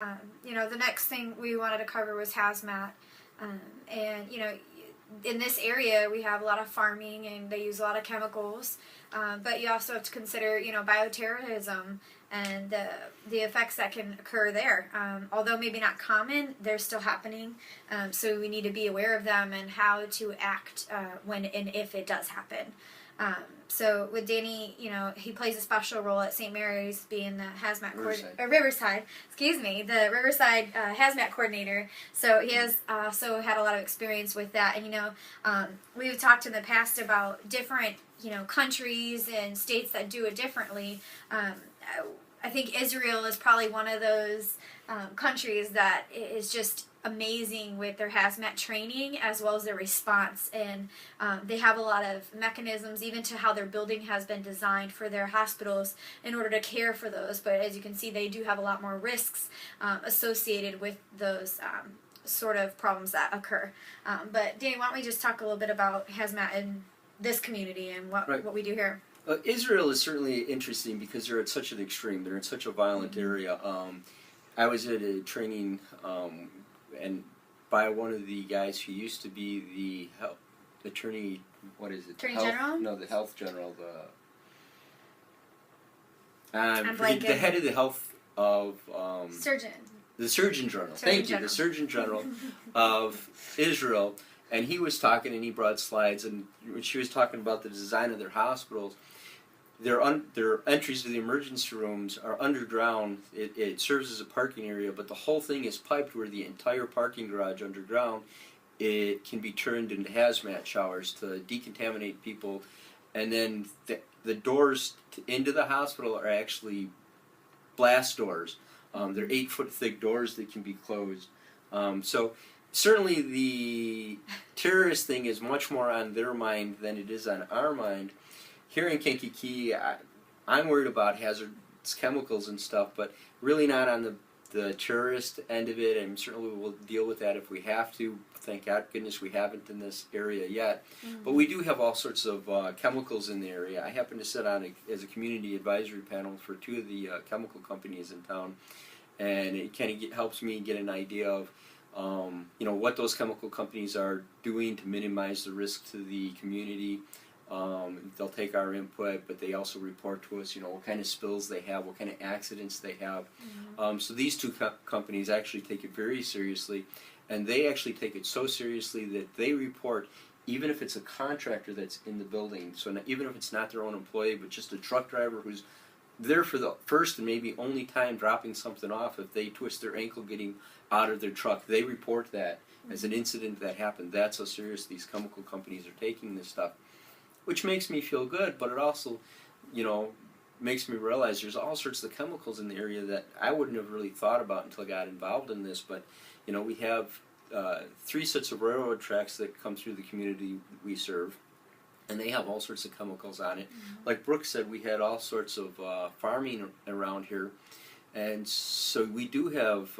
The next thing we wanted to cover was hazmat. And, in this area we have a lot of farming and they use a lot of chemicals. But you also have to consider, bioterrorism and the effects that can occur there. Although maybe not common, they're still happening. So we need to be aware of them and how to act when and if it does happen. So with Danny, he plays a special role at St. Mary's, being the hazmat Riverside, the Riverside hazmat coordinator. So he has also had a lot of experience with that. And we've talked in the past about different countries and states that do it differently. I think Israel is probably one of those countries that is just amazing with their hazmat training as well as their response, and they have a lot of mechanisms even to how their building has been designed for their hospitals in order to care for those. But as you can see, they do have a lot more risks associated with those sort of problems that occur. But Danny, why don't we just talk a little bit about hazmat in this community and what we do here? Israel is certainly interesting because they're at such an extreme. They're in such a violent area. I was at a training and by one of the guys who used to be the attorney, what is it? Attorney General? No, the health general. The head of the health of... Surgeon. The Surgeon General. Thank you, the Surgeon General of Israel. And he was talking and he brought slides, and when she was talking about the design of their hospitals, their entries to the emergency rooms are underground. It serves as a parking area, but the whole thing is piped where the entire parking garage underground, it can be turned into hazmat showers to decontaminate people. And then the doors into the hospital are actually blast doors. They're 8-foot thick doors that can be closed. So certainly the terrorist thing is much more on their mind than it is on our mind. Here in Kankakee, I'm worried about hazardous chemicals and stuff, but really not on the terrorist end of it, and certainly we'll deal with that if we have to. Thank goodness we haven't in this area yet. Mm-hmm. But we do have all sorts of chemicals in the area. I happen to sit on as a community advisory panel for 2 of the chemical companies in town, and it kind of helps me get an idea of what those chemical companies are doing to minimize the risk to the community. They'll take our input, but they also report to us, what kind of spills they have, what kind of accidents they have. Mm-hmm. So these 2 companies actually take it very seriously, and they actually take it so seriously that they report, even if it's a contractor that's in the building, so even if it's not their own employee, but just a truck driver who's there for the first and maybe only time dropping something off, if they twist their ankle getting out of their truck, they report that as an incident that happened. That's how serious these chemical companies are taking this stuff, which makes me feel good, but it also, makes me realize there's all sorts of chemicals in the area that I wouldn't have really thought about until I got involved in this. But, we have 3 sets of railroad tracks that come through the community we serve, and they have all sorts of chemicals on it. Mm-hmm. Like Brooke said, we had all sorts of farming around here, and so we do have,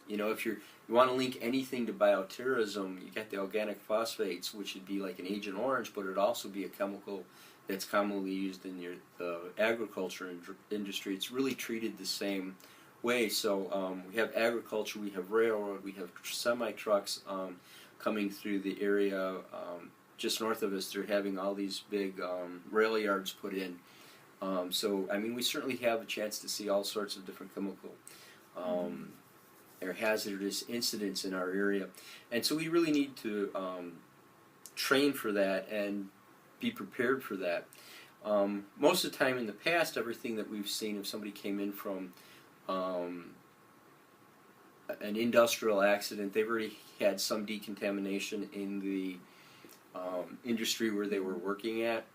if you want to link anything to bioterrorism, you got the organic phosphates, which would be like an Agent Orange, but it'd also be a chemical that's commonly used in the agriculture industry. It's really treated the same way. So we have agriculture, we have railroad, we have semi-trucks coming through the area. Just north of us, they're having all these big rail yards put in. So, we certainly have a chance to see all sorts of different chemical or hazardous incidents in our area. And so we really need to train for that and be prepared for that. Most of the time in the past, everything that we've seen, if somebody came in from an industrial accident, they've already had some decontamination in the industry where they were working at.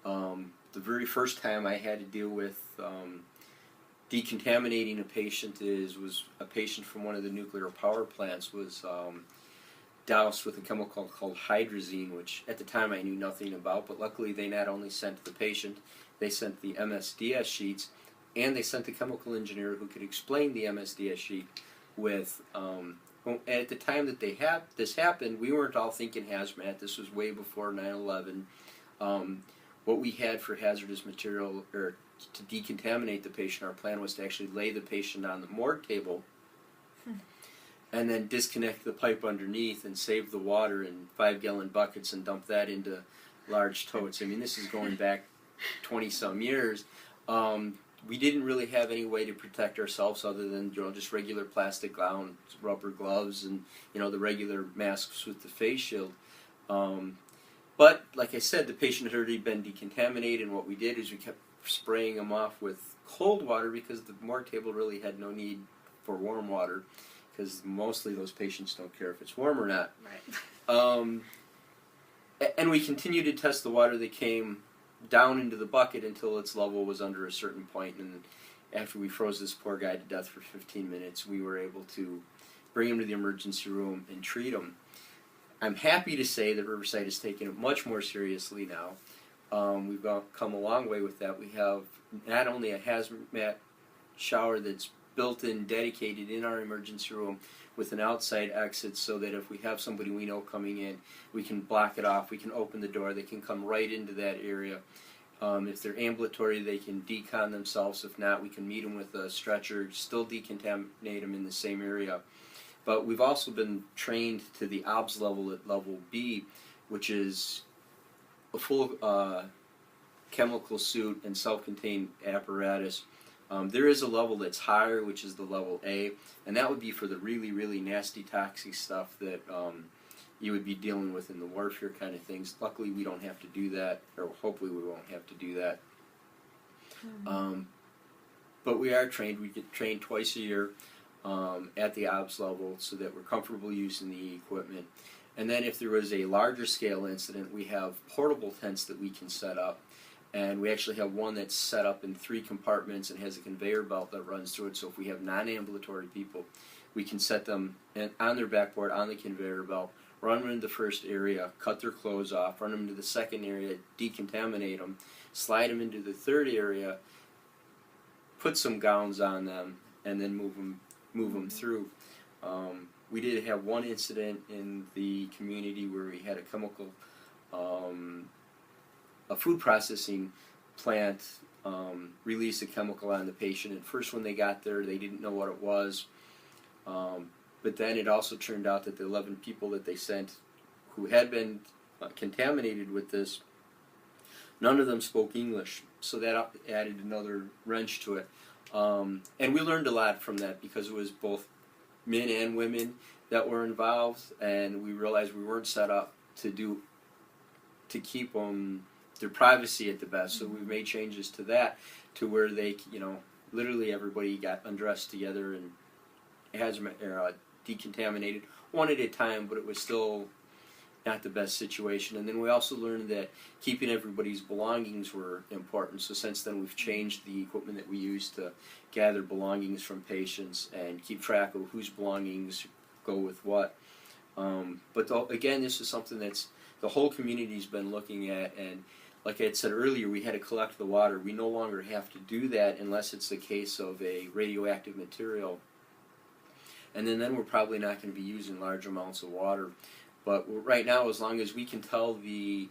The very first time I had to deal with decontaminating a patient was a patient from one of the nuclear power plants was doused with a chemical called hydrazine, which at the time I knew nothing about, but luckily they not only sent the patient, they sent the MSDS sheets, and they sent the chemical engineer who could explain the MSDS sheet with at the time that this happened, we weren't all thinking hazmat. This was way before 9/11. What we had for hazardous material, or to decontaminate the patient, our plan was to actually lay the patient on the morgue table and then disconnect the pipe underneath and save the water in 5-gallon buckets and dump that into large totes. I mean, this is going back 20-some years. We didn't really have any way to protect ourselves other than, you know, just regular plastic gowns, rubber gloves, and, you know, the regular masks with the face shield. But like I said, the patient had already been decontaminated, and what we did is we kept spraying them off with cold water because the morgue table really had no need for warm water, because mostly those patients don't care if it's warm or not. Right. And we continued to test the water that came down into the bucket until its level was under a certain point, and after we froze this poor guy to death for 15 minutes, we were able to bring him to the emergency room and treat him. I'm happy to say that Riverside has taken it much more seriously now. We've come a long way with that. We have not only a hazmat shower that's built in, dedicated in our emergency room with an outside exit, so that if we have somebody we know coming in, we can block it off, we can open the door, they can come right into that area. If they're ambulatory, they can decon themselves. If not, we can meet them with a stretcher, still decontaminate them in the same area. But we've also been trained to the OBS level at level B, which is a full chemical suit and self-contained apparatus. There is a level that's higher, which is the level A, and that would be for the really, really nasty, toxic stuff that you would be dealing with in the warfare kind of things. Luckily, we don't have to do that, or hopefully we won't have to do that. But we are trained. We get trained twice a year at the OBS level so that we're comfortable using the equipment. And then if there was a larger scale incident, we have portable tents that we can set up. And we actually have one that's set up in 3 compartments and has a conveyor belt that runs through it. So if we have non-ambulatory people, we can set them on their backboard on the conveyor belt, run them into the first area, cut their clothes off, run them into the second area, decontaminate them, slide them into the third area, put some gowns on them, and then move them through. We did have one incident in the community where we had a chemical, a food processing plant release a chemical on the patient. At first, when they got there, they didn't know what it was. But then it also turned out that the 11 people that they sent who had been contaminated with this, none of them spoke English. So that added another wrench to it. And we learned a lot from that because it was both men and women that were involved, and we realized we weren't set up to keep them their privacy at the best. So we made changes to that, to where they, you know, literally everybody got undressed together and decontaminated one at a time, but it was still not the best situation. And then we also learned that keeping everybody's belongings were important. So since then we've changed the equipment that we use to gather belongings from patients and keep track of whose belongings go with what. But again, this is something that's the whole community's been looking at, and like I had said earlier, we had to collect the water. We no longer have to do that unless it's the case of a radioactive material. And then we're probably not going to be using large amounts of water. But right now, as long as we can tell the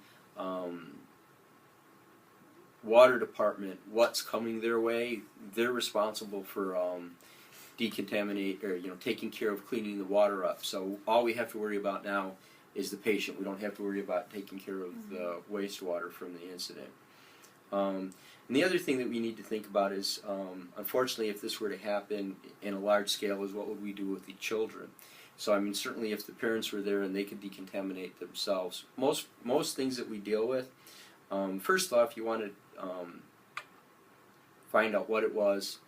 water department what's coming their way, they're responsible for decontaminate, or, you know, taking care of cleaning the water up. So all we have to worry about now is the patient. We don't have to worry about taking care of the wastewater from the incident. And the other thing that we need to think about is, unfortunately, if this were to happen in a large scale, is what would we do with the children? So, I mean, certainly if the parents were there and they could decontaminate themselves, most things that we deal with, first off, you want to find out what it was,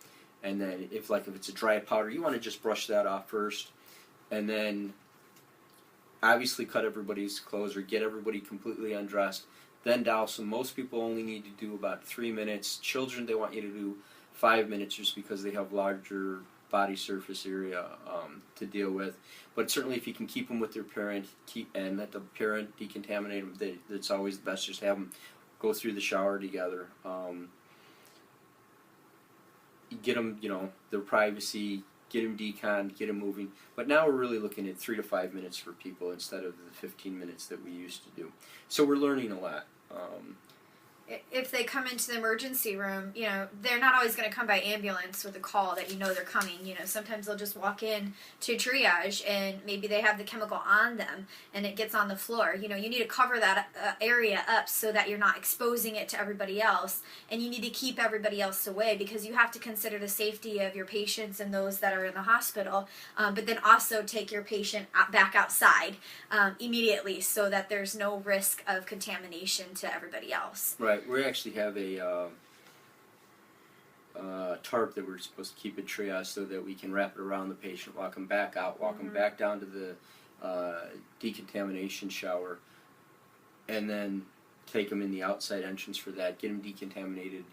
and then if it's a dry powder, you want to just brush that off first, and then obviously cut everybody's clothes or get everybody completely undressed, then douse them. Most people only need to do about 3 minutes. Children, they want you to do 5 minutes just because they have larger body surface area to deal with. But certainly if you can keep them with their parent and let the parent decontaminate them, it's always the best. Just have them go through the shower together. Get them, you know, their privacy, get them deconned, get them moving. But now we're really looking at 3 to 5 minutes for people instead of the 15 minutes that we used to do. So we're learning a lot. if they come into the emergency room, you know, they're not always going to come by ambulance with a call that you know they're coming. You know, sometimes they'll just walk in to triage and maybe they have the chemical on them and it gets on the floor. You know, you need to cover that area up so that you're not exposing it to everybody else, and you need to keep everybody else away because you have to consider the safety of your patients and those that are in the hospital, but then also take your patient back outside immediately so that there's no risk of contamination to everybody else. Right. We actually have a tarp that we're supposed to keep in triage so that we can wrap it around the patient, walk them back out, walk them back down to the decontamination shower, and then take them in the outside entrance for that, get them decontaminated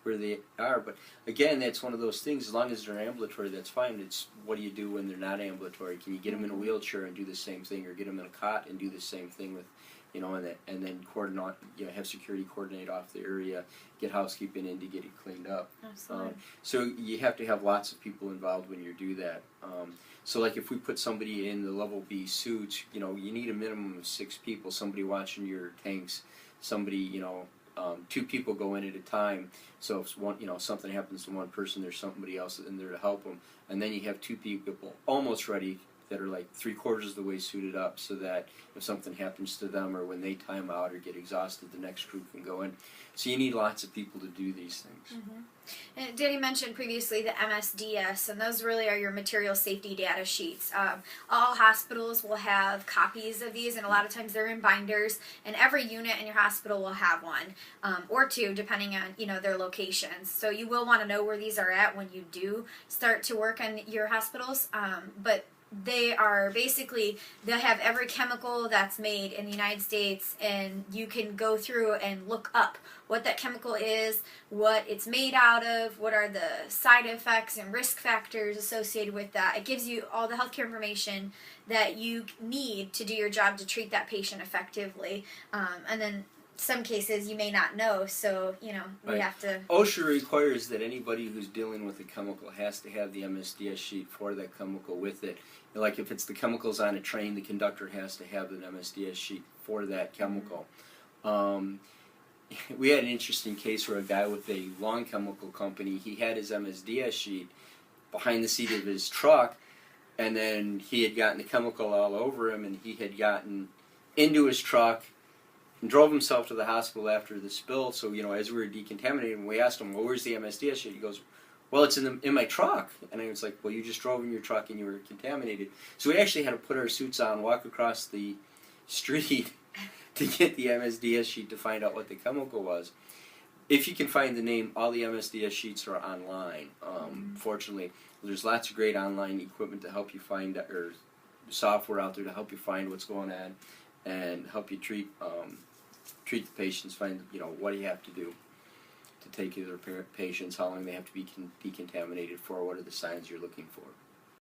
where they are. But again, that's one of those things, as long as they're ambulatory, that's fine. It's what do you do when they're not ambulatory? Can you get them in a wheelchair and do the same thing, or get them in a cot and do the same thing with, you know, and then coordinate, you know, have security coordinate off the area, get housekeeping in to get it cleaned up. Absolutely. So you have to have lots of people involved when you do that. So like if we put somebody in the level B suits, you know, you need a minimum of 6 people, somebody watching your tanks, somebody, you know, 2 people go in at a time. So if one, you know, something happens to one person, there's somebody else in there to help them, and then you have 2 people almost ready that are like 3/4 of the way suited up, so that if something happens to them or when they time out or get exhausted, the next crew can go in. So you need lots of people to do these things. And Danny mentioned previously the MSDS, and those really are your material safety data sheets. All hospitals will have copies of these, and a lot of times they're in binders, and every unit in your hospital will have one, or 2, depending on, you know, their locations. So you will want to know where these are at when you do start to work on your hospitals, but they are basically, they have every chemical that's made in the United States, and you can go through and look up what that chemical is, what it's made out of, what are the side effects and risk factors associated with that. It gives you all the healthcare information that you need to do your job to treat that patient effectively. And then some cases you may not know, so, you know, we have to... OSHA requires that anybody who's dealing with a chemical has to have the MSDS sheet for that chemical with it. Like if it's the chemicals on a train, the conductor has to have an MSDS sheet for that chemical. We had an interesting case where a guy with a lawn chemical company, he had his MSDS sheet behind the seat of his truck, and then he had gotten the chemical all over him, and he had gotten into his truck and drove himself to the hospital after the spill. So, you know, as we were decontaminating, we asked him, well, where's the MSDS sheet? He goes, well, it's in my truck. And I was like, well, you just drove in your truck and you were contaminated. So we actually had to put our suits on, walk across the street to get the MSDS sheet to find out what the chemical was. If you can find the name, all the MSDS sheets are online. Fortunately, there's lots of great online equipment to help you find, or software out there to help you find what's going on and help you treat the patients, find, you know, what do you have to do to take care of their patients, how long they have to be decontaminated for, what are the signs you're looking for.